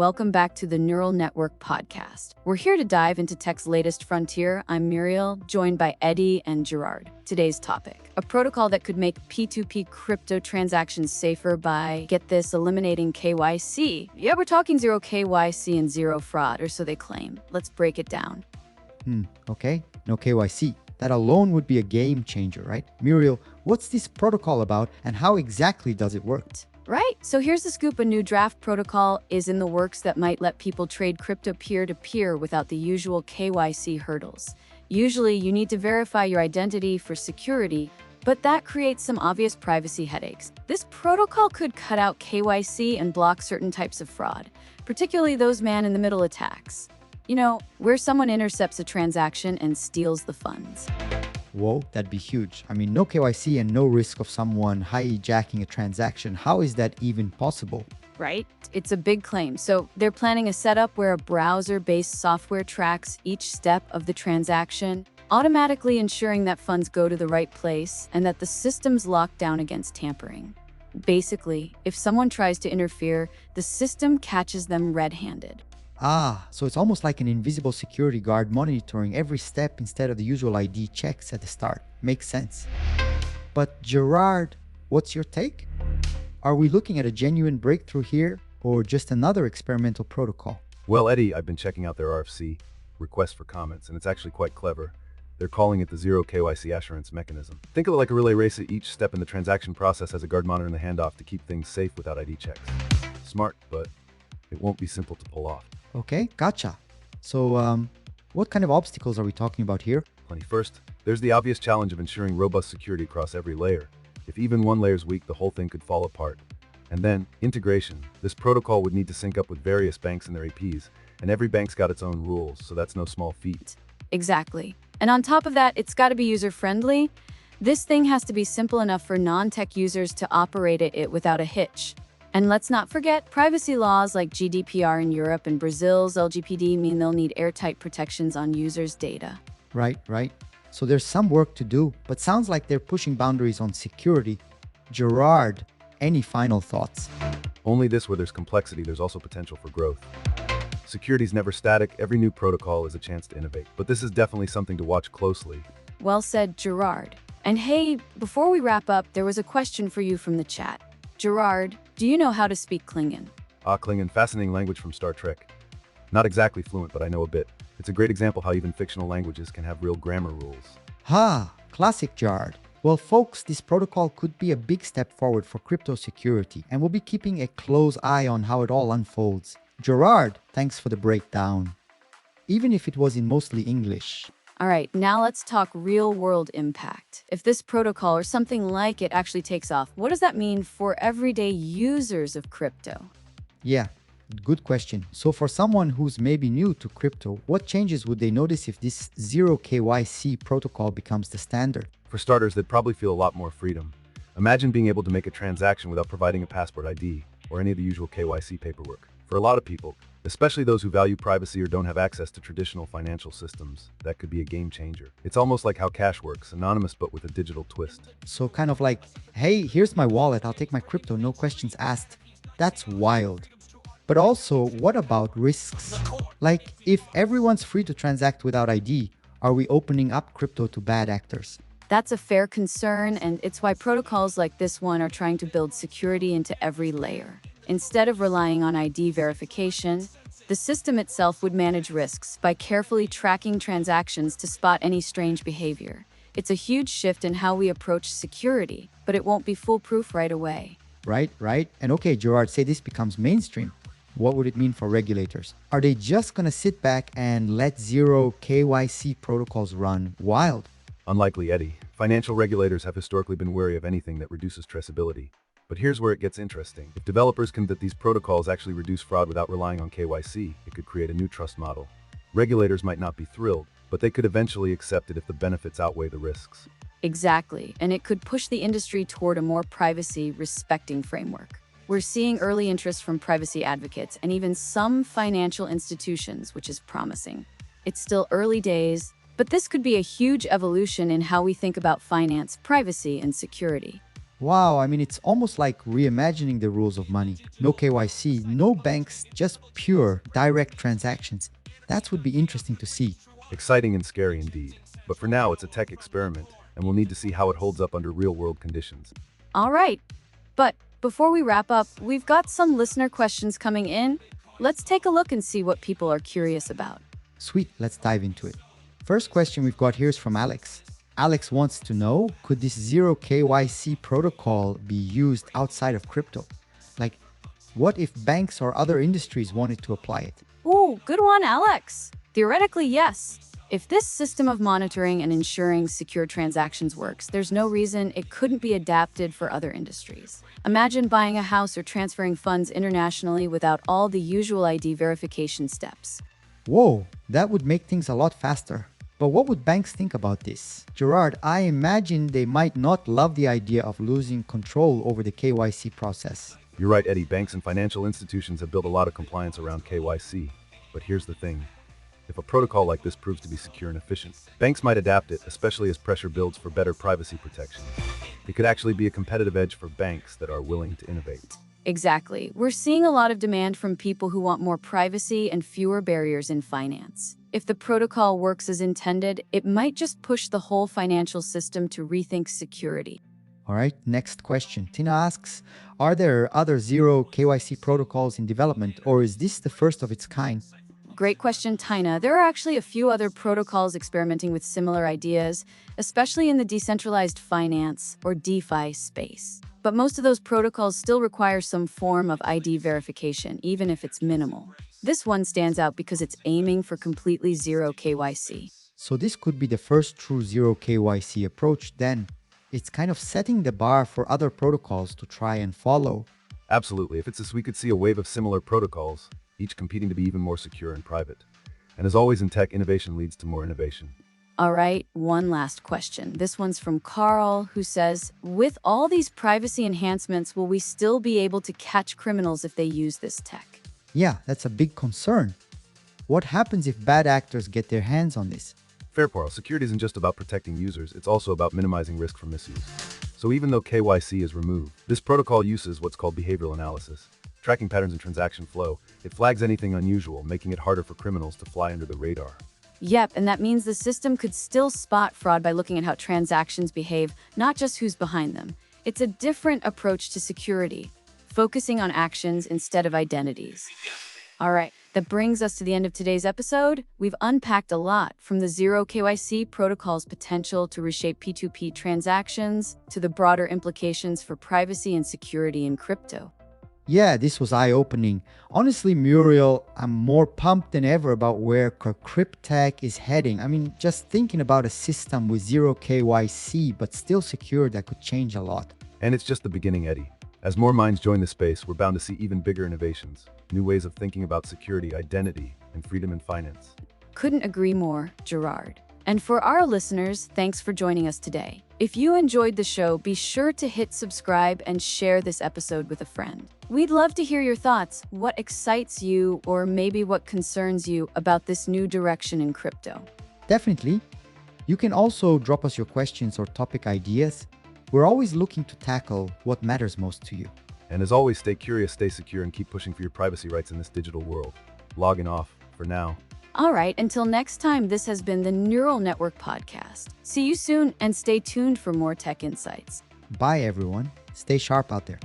Welcome back to the Neural Network podcast. We're here to dive into tech's latest frontier. I'm Muriel, joined by Eddie and Gerard. Today's topic, a protocol that could make P2P crypto transactions safer by, get this, eliminating KYC. Yeah, we're talking zero KYC and zero fraud, or so they claim. Let's break it down. Okay, no KYC. That alone would be a game changer, right? Muriel, what's this protocol about and how exactly does it work? Right, so here's the scoop. A new draft protocol is in the works that might let people trade crypto peer-to-peer without the usual KYC hurdles. Usually, you need to verify your identity for security, but that creates some obvious privacy headaches. This protocol could cut out KYC and block certain types of fraud, particularly those man-in-the-middle attacks. You know, where someone intercepts a transaction and steals the funds. Whoa, that'd be huge. I mean, no KYC and no risk of someone hijacking a transaction. How is that even possible? Right? It's a big claim. So they're planning a setup where a browser-based software tracks each step of the transaction, automatically ensuring that funds go to the right place and that the system's locked down against tampering. Basically, if someone tries to interfere, the system catches them red-handed. So it's almost like an invisible security guard monitoring every step instead of the usual ID checks at the start. Makes sense. But Gerard, what's your take? Are we looking at a genuine breakthrough here or just another experimental protocol? Well, Eddie, I've been checking out their RFC, request for comments, and it's actually quite clever. They're calling it the zero KYC Assurance Mechanism. Think of it like a relay race. At each step in the transaction process has a guard monitoring the handoff to keep things safe without ID checks. Smart, but it won't be simple to pull off. Okay, gotcha. So, what kind of obstacles are we talking about here? Plenty. First, there's the obvious challenge of ensuring robust security across every layer. If even one layer is weak, the whole thing could fall apart. And then, integration. This protocol would need to sync up with various banks and their APs, and every bank's got its own rules, so that's no small feat. Exactly. And on top of that, it's got to be user-friendly. This thing has to be simple enough for non-tech users to operate it without a hitch. And let's not forget, privacy laws like GDPR in Europe and Brazil's LGPD mean they'll need airtight protections on users' data. Right. So there's some work to do, but sounds like they're pushing boundaries on security. Gerard, any final thoughts? Only this: where there's complexity, there's also potential for growth. Security's never static. Every new protocol is a chance to innovate. But this is definitely something to watch closely. Well said, Gerard. And hey, before we wrap up, there was a question for you from the chat. Gerard, do you know how to speak Klingon? Klingon, fascinating language from Star Trek. Not exactly fluent, but I know a bit. It's a great example how even fictional languages can have real grammar rules. Classic Gerard. Well, folks, this protocol could be a big step forward for crypto security, and we'll be keeping a close eye on how it all unfolds. Gerard, thanks for the breakdown. Even if it was in mostly English. All right, now let's talk real-world impact. If this protocol or something like it actually takes off, what does that mean for everyday users of crypto? Yeah, good question. So for someone who's maybe new to crypto, what changes would they notice if this zero KYC protocol becomes the standard? For starters, they'd probably feel a lot more freedom. Imagine being able to make a transaction without providing a passport ID or any of the usual KYC paperwork. For a lot of people, especially those who value privacy or don't have access to traditional financial systems, that could be a game changer. It's almost like how cash works, anonymous but with a digital twist. So kind of like, hey, here's my wallet, I'll take my crypto, no questions asked. That's wild. But also, what about risks? Like, if everyone's free to transact without ID, are we opening up crypto to bad actors? That's a fair concern, and it's why protocols like this one are trying to build security into every layer. Instead of relying on ID verification, the system itself would manage risks by carefully tracking transactions to spot any strange behavior. It's a huge shift in how we approach security, but it won't be foolproof right away. Right. And okay, Gerard, say this becomes mainstream. What would it mean for regulators? Are they just going to sit back and let zero KYC protocols run wild? Unlikely, Eddie. Financial regulators have historically been wary of anything that reduces traceability. But here's where it gets interesting. If developers can that these protocols actually reduce fraud without relying on KYC, it could create a new trust model. Regulators might not be thrilled, but they could eventually accept it if the benefits outweigh the risks. Exactly, and it could push the industry toward a more privacy-respecting framework. We're seeing early interest from privacy advocates and even some financial institutions, which is promising. It's still early days, but this could be a huge evolution in how we think about finance, privacy, and security. Wow, I mean, it's almost like reimagining the rules of money. No KYC, no banks, just pure, direct transactions. That would be interesting to see. Exciting and scary indeed. But for now, it's a tech experiment, and we'll need to see how it holds up under real-world conditions. All right. But before we wrap up, we've got some listener questions coming in. Let's take a look and see what people are curious about. Sweet, let's dive into it. First question we've got here is from Alex. Alex wants to know, could this zero KYC protocol be used outside of crypto? Like, what if banks or other industries wanted to apply it? Ooh, good one, Alex. Theoretically, yes. If this system of monitoring and ensuring secure transactions works, there's no reason it couldn't be adapted for other industries. Imagine buying a house or transferring funds internationally without all the usual ID verification steps. Whoa, that would make things a lot faster. But what would banks think about this? Gerard, I imagine they might not love the idea of losing control over the KYC process. You're right, Eddie. Banks and financial institutions have built a lot of compliance around KYC. But here's the thing. If a protocol like this proves to be secure and efficient, banks might adapt it, especially as pressure builds for better privacy protection. It could actually be a competitive edge for banks that are willing to innovate. Exactly. We're seeing a lot of demand from people who want more privacy and fewer barriers in finance. If the protocol works as intended, it might just push the whole financial system to rethink security. All right, next question. Tina asks, are there other zero KYC protocols in development, or is this the first of its kind? Great question, Tina. There are actually a few other protocols experimenting with similar ideas, especially in the decentralized finance or DeFi space. But most of those protocols still require some form of ID verification, even if it's minimal. This one stands out because it's aiming for completely zero KYC. So this could be the first true zero KYC approach then. It's kind of setting the bar for other protocols to try and follow. Absolutely. If it's this, we could see a wave of similar protocols, each competing to be even more secure and private. And as always in tech, innovation leads to more innovation. All right, one last question. This one's from Carl, who says, with all these privacy enhancements, will we still be able to catch criminals if they use this tech? Yeah, that's a big concern. What happens if bad actors get their hands on this? Fair, Paul. Security isn't just about protecting users, it's also about minimizing risk from misuse. So even though KYC is removed, this protocol uses what's called behavioral analysis. Tracking patterns in transaction flow, it flags anything unusual, making it harder for criminals to fly under the radar. Yep, and that means the system could still spot fraud by looking at how transactions behave, not just who's behind them. It's a different approach to security, focusing on actions instead of identities. All right, that brings us to the end of today's episode. We've unpacked a lot, from the zero KYC protocol's potential to reshape P2P transactions, to the broader implications for privacy and security in crypto. Yeah, this was eye-opening. Honestly, Muriel, I'm more pumped than ever about where cryptech is heading. I mean, just thinking about a system with zero KYC but still secure, that could change a lot. And it's just the beginning, Eddie. As more minds join the space, we're bound to see even bigger innovations, new ways of thinking about security, identity, and freedom in finance. Couldn't agree more, Gerard. And for our listeners, thanks for joining us today. If you enjoyed the show, be sure to hit subscribe and share this episode with a friend. We'd love to hear your thoughts. What excites you, or maybe what concerns you about this new direction in crypto? Definitely. You can also drop us your questions or topic ideas. We're always looking to tackle what matters most to you. And as always, stay curious, stay secure, and keep pushing for your privacy rights in this digital world. Logging off for now. All right, until next time, this has been the Neural Network Podcast. See you soon, and stay tuned for more tech insights. Bye, everyone. Stay sharp out there.